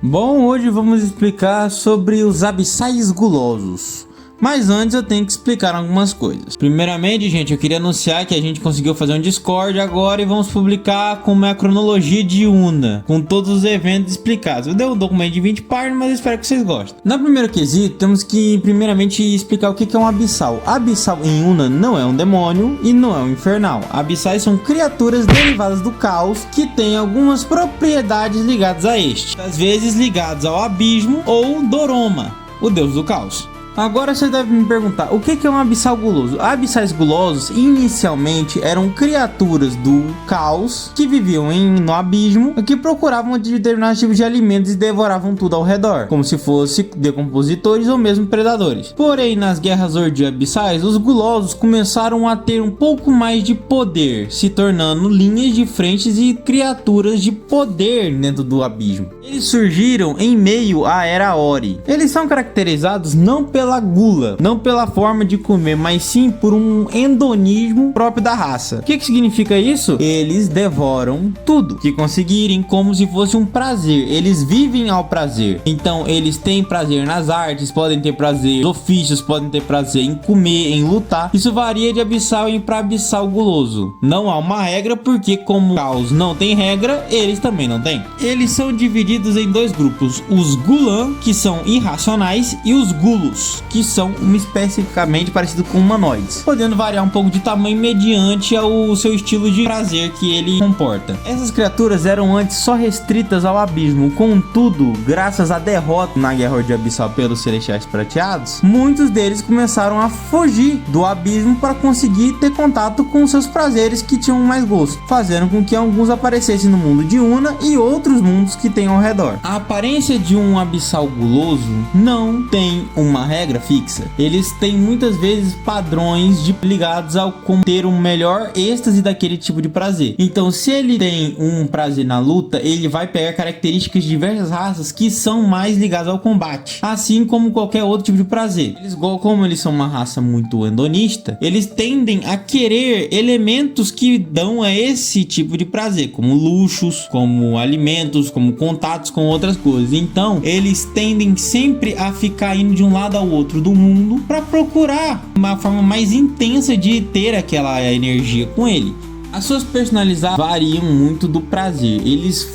Bom, hoje vamos explicar sobre os abissais gulosos. Mas antes eu tenho que explicar algumas coisas. Primeiramente, gente, eu queria anunciar que a gente conseguiu fazer um Discord agora e vamos publicar como é a cronologia de Una, com todos os eventos explicados. Eu dei um documento de 20 páginas, mas espero que vocês gostem. Na primeiro quesito, temos que primeiramente explicar o que é um abissal. Abissal em Una não é um demônio e não é um infernal. Abissais são criaturas derivadas do caos que têm algumas propriedades ligadas a este, às vezes ligados ao abismo ou Doroma, o deus do caos. Agora você deve me perguntar, o que é um abissal guloso? Abissais gulosos inicialmente eram criaturas do caos que viviam no abismo, que procuravam determinados tipos de alimentos e devoravam tudo ao redor, como se fossem decompositores ou mesmo predadores. Porém, nas guerras abissais, os gulosos começaram a ter um pouco mais de poder, se tornando linhas de frentes e criaturas de poder dentro do abismo. Eles surgiram em meio à Era Ori. Eles são caracterizados não pela gula, não pela forma de comer, mas sim por um hedonismo próprio da raça. O que significa isso? Eles devoram tudo que conseguirem como se fosse um prazer. Eles vivem ao prazer. Então eles têm prazer nas artes, podem ter prazer nos ofícios, podem ter prazer em comer, em lutar. Isso varia de abissal para abissal guloso. Não há uma regra, porque como o caos não tem regra, eles também não têm. Eles são divididos em dois grupos: os Gulan, que são irracionais, e os Gulos, que são especificamente parecidos com humanoides, podendo variar um pouco de tamanho mediante ao seu estilo de prazer que ele comporta. Essas criaturas eram antes só restritas ao abismo, contudo, graças à derrota na Guerra Abissal pelos Celestiais Prateados, muitos deles começaram a fugir do abismo para conseguir ter contato com seus prazeres que tinham mais gosto, fazendo com que alguns aparecessem no mundo de Una e outros mundos que tem ao redor. A aparência de um abissal guloso não tem uma regra fixa. Eles têm muitas vezes padrões ligados ao como ter um melhor êxtase daquele tipo de prazer. Então, se ele tem um prazer na luta, ele vai pegar características de diversas raças que são mais ligadas ao combate, assim como qualquer outro tipo de prazer. Como eles são uma raça muito hedonista, eles tendem a querer elementos que dão a esse tipo de prazer, como luxos, como alimentos, como contatos com outras coisas. Então, eles tendem sempre a ficar indo de um lado ao outro do mundo para procurar uma forma mais intensa de ter aquela energia com ele. As suas personalidades variam muito do prazer. Eles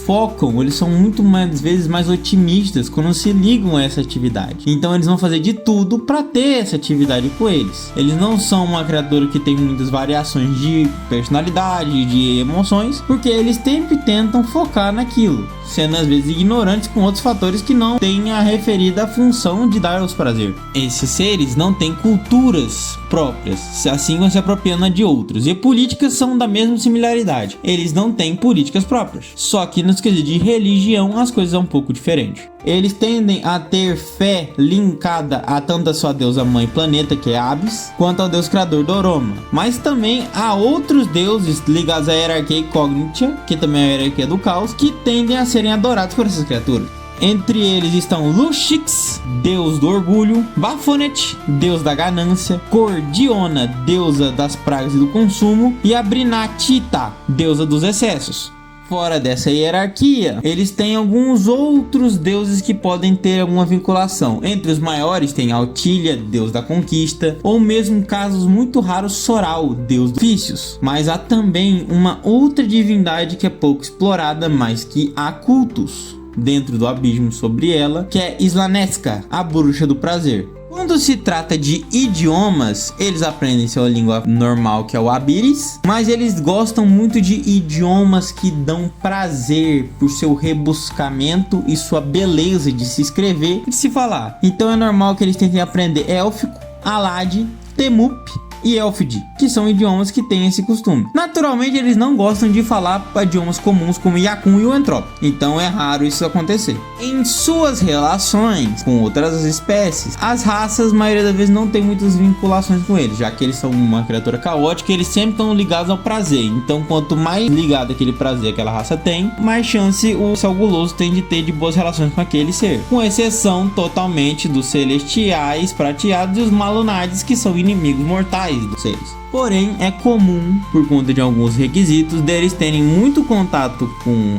são muito mais vezes mais otimistas quando se ligam a essa atividade. Então eles vão fazer de tudo para ter essa atividade com eles. Eles não são uma criatura que tem muitas variações de personalidade, de emoções, porque eles sempre tentam focar naquilo, sendo às vezes ignorantes com outros fatores que não têm a referida função de dar os prazer. Esses seres não têm culturas próprias, assim vão se apropriando de outros, e políticas são da mesma similaridade. Eles não têm políticas próprias, só que nos quesitos de religião as coisas são um pouco diferentes. Eles tendem a ter fé linkada a tanto a sua deusa mãe planeta, que é Abis, quanto ao deus criador Doroma, mas também a outros deuses ligados à hierarquia Cognitia, que também é a hierarquia do caos, que tendem a serem adorados por essas criaturas. Entre eles estão Lushix, deus do orgulho, Baphomet, deus da ganância, Cordiona, deusa das pragas e do consumo, e a Brinatita, deusa dos excessos. Fora dessa hierarquia, eles têm alguns outros deuses que podem ter alguma vinculação. Entre os maiores tem Altília, deus da conquista, ou mesmo casos muito raros Soral, deus dos ofícios. Mas há também uma outra divindade que é pouco explorada, mas que há cultos dentro do abismo sobre ela, que é Slaneska, a bruxa do prazer. Quando se trata de idiomas, eles aprendem sua língua normal, que é o Abiris, mas eles gostam muito de idiomas que dão prazer por seu rebuscamento e sua beleza de se escrever e de se falar. Então é normal que eles tentem aprender Élfico, Alad, Temup e Elfid, que são idiomas que têm esse costume. Naturalmente, eles não gostam de falar idiomas comuns como Yakun e o Entrop, então é raro isso acontecer. Em suas relações com outras espécies, as raças, a maioria das vezes, não tem muitas vinculações com eles, já que eles são uma criatura caótica, eles sempre estão ligados ao prazer. Então, quanto mais ligado aquele prazer aquela raça tem, mais chance o abissal guloso tem de ter de boas relações com aquele ser, com exceção totalmente dos celestiais prateados e os malunades, que são inimigos mortais dos seres. Porém, é comum, por conta de alguns requisitos, deles terem muito contato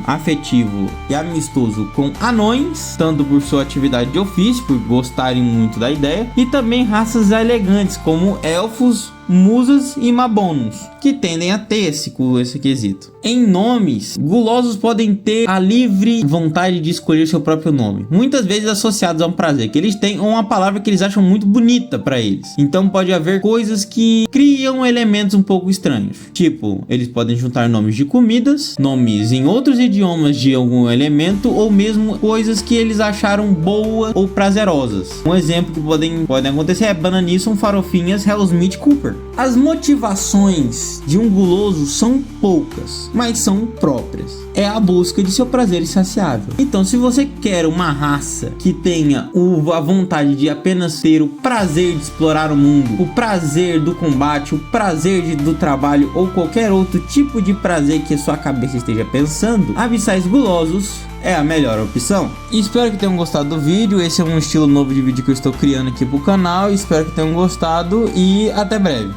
afetivo e amistoso com anões, tanto por sua atividade de ofício, por gostarem muito da ideia, e também raças elegantes, como elfos, musas e mabonos, que tendem a ter esse quesito. Em nomes, gulosos podem ter a livre vontade de escolher seu próprio nome, muitas vezes associados a um prazer que eles têm ou uma palavra que eles acham muito bonita para eles. Então pode haver coisas que criam elementos um pouco estranhos, tipo, eles podem juntar nomes de comidas, nomes em outros idiomas de algum elemento, ou mesmo coisas que eles acharam boas ou prazerosas. Um exemplo que podem acontecer é Bananisson, Farofinhas, Hellsmith, Cooper. As motivações de um guloso são poucas, mas são próprias. É a busca de seu prazer insaciável. Então, se você quer uma raça que tenha a vontade de apenas ter o prazer de explorar o mundo, o prazer do combate, o prazer do trabalho ou qualquer outro tipo de prazer que a sua cabeça esteja pensando, abissais gulosos é a melhor opção. E espero que tenham gostado do vídeo. Esse é um estilo novo de vídeo que eu estou criando aqui pro canal. Espero que tenham gostado e até breve.